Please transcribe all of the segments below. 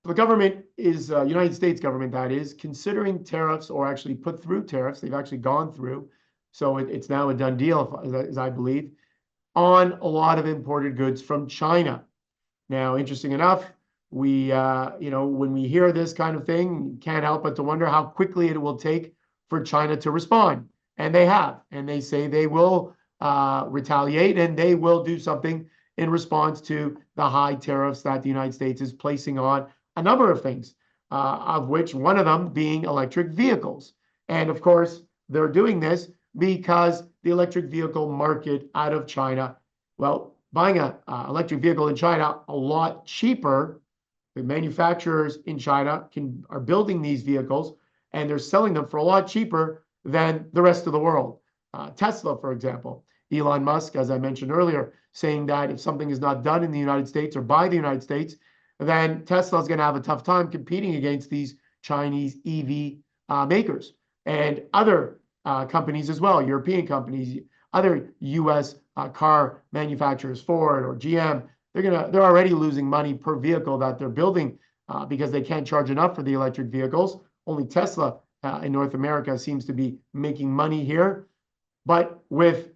the government is, United States government, that is, considering tariffs or actually put through tariffs. They've actually gone through. So it's now a done deal, as I believe, on a lot of imported goods from China. Now, interesting enough, when we hear this kind of thing, can't help but to wonder how quickly it will take for China to respond. And they have, and they say they will retaliate and they will do something in response to the high tariffs that the United States is placing on a number of things, of which one of them being electric vehicles. And of course, they're doing this because the electric vehicle market out of China, well, buying an electric vehicle in China a lot cheaper. The manufacturers in China are building these vehicles and they're selling them for a lot cheaper than the rest of the world. Tesla, for example, Elon Musk, as I mentioned earlier, saying that if something is not done in the United States or by the United States, then Tesla is going to have a tough time competing against these Chinese EV makers and other companies as well, European companies, other U.S. Car manufacturers, Ford or GM. They're already losing money per vehicle that they're building because they can't charge enough for the electric vehicles. Only Tesla in North America seems to be making money here. But with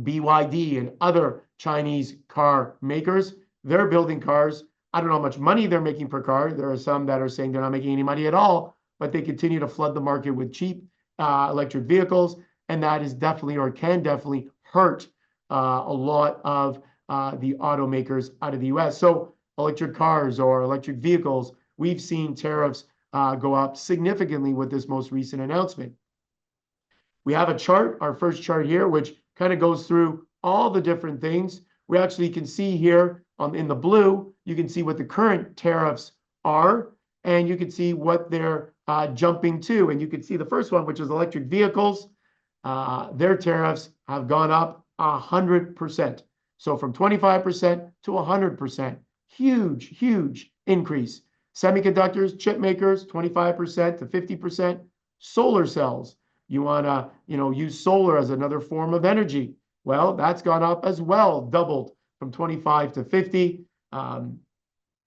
BYD and other Chinese car makers, they're building cars. I don't know how much money they're making per car. There are some that are saying they're not making any money at all, but they continue to flood the market with cheap electric vehicles. And that is definitely, or can definitely, hurt a lot of the automakers out of the US. So electric cars or electric vehicles, we've seen tariffs go up significantly with this most recent announcement. We have a chart, our first chart here, which kind of goes through all the different things. We actually can see here in the blue, you can see what the current tariffs are, and you can see what they're jumping to. And you can see the first one, which is electric vehicles. Their tariffs have gone up 100%. So from 25% to 100%. Huge, huge increase. Semiconductors, chip makers, 25% to 50%. Solar cells. You want to, use solar as another form of energy. Well, that's gone up as well, doubled from 25 to 50.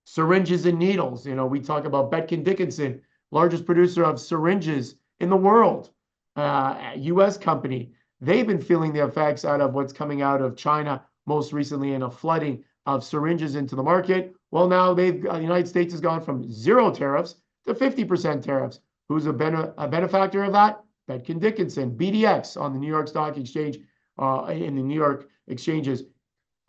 Syringes and needles. We talk about Becton Dickinson, largest producer of syringes in the world. U.S. company. They've been feeling the effects out of what's coming out of China, most recently in a flooding of syringes into the market. Well, now the United States has gone from 0 tariffs to 50% tariffs. Who's a benefactor of that? Becton Dickinson, BDX on the New York Stock Exchange, in the New York exchanges,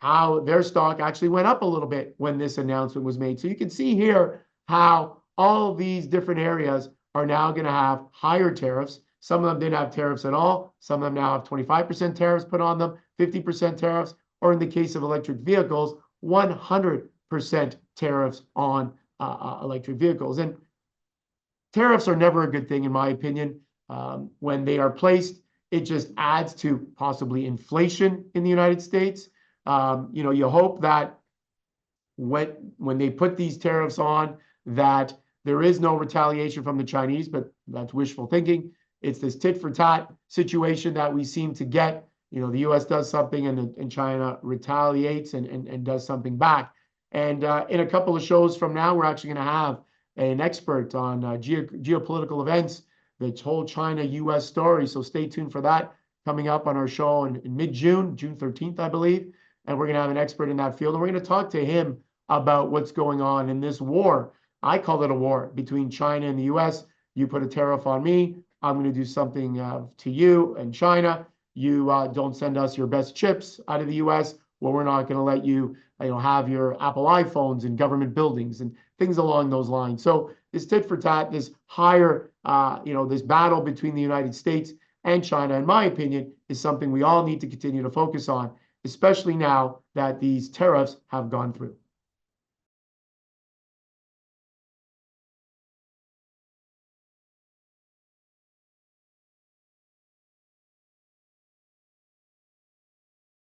how their stock actually went up a little bit when this announcement was made. So you can see here how all of these different areas are now going to have higher tariffs. Some of them didn't have tariffs at all. Some of them now have 25% tariffs put on them, 50% tariffs, or in the case of electric vehicles, 100% tariffs on electric vehicles. And tariffs are never a good thing, in my opinion. When they are placed, it just adds to possibly inflation in the United States. You hope that when they put these tariffs on, that there is no retaliation from the Chinese, but that's wishful thinking. It's this tit for tat situation that we seem to get. The U.S. does something and China retaliates and does something back. And in a couple of shows from now, we're actually going to have an expert on geopolitical events, the whole China-U.S. story. So stay tuned for that coming up on our show in mid-June, June 13th, I believe. And we're going to have an expert in that field. And we're going to talk to him about what's going on in this war. I call it a war between China and the U.S. You put a tariff on me, I'm going to do something to you and China. You don't send us your best chips out of the U.S. Well, we're not going to let you, have your Apple iPhones in government buildings and things along those lines. So this tit for tat, this higher, this battle between the United States and China, in my opinion, is something we all need to continue to focus on, especially now that these tariffs have gone through.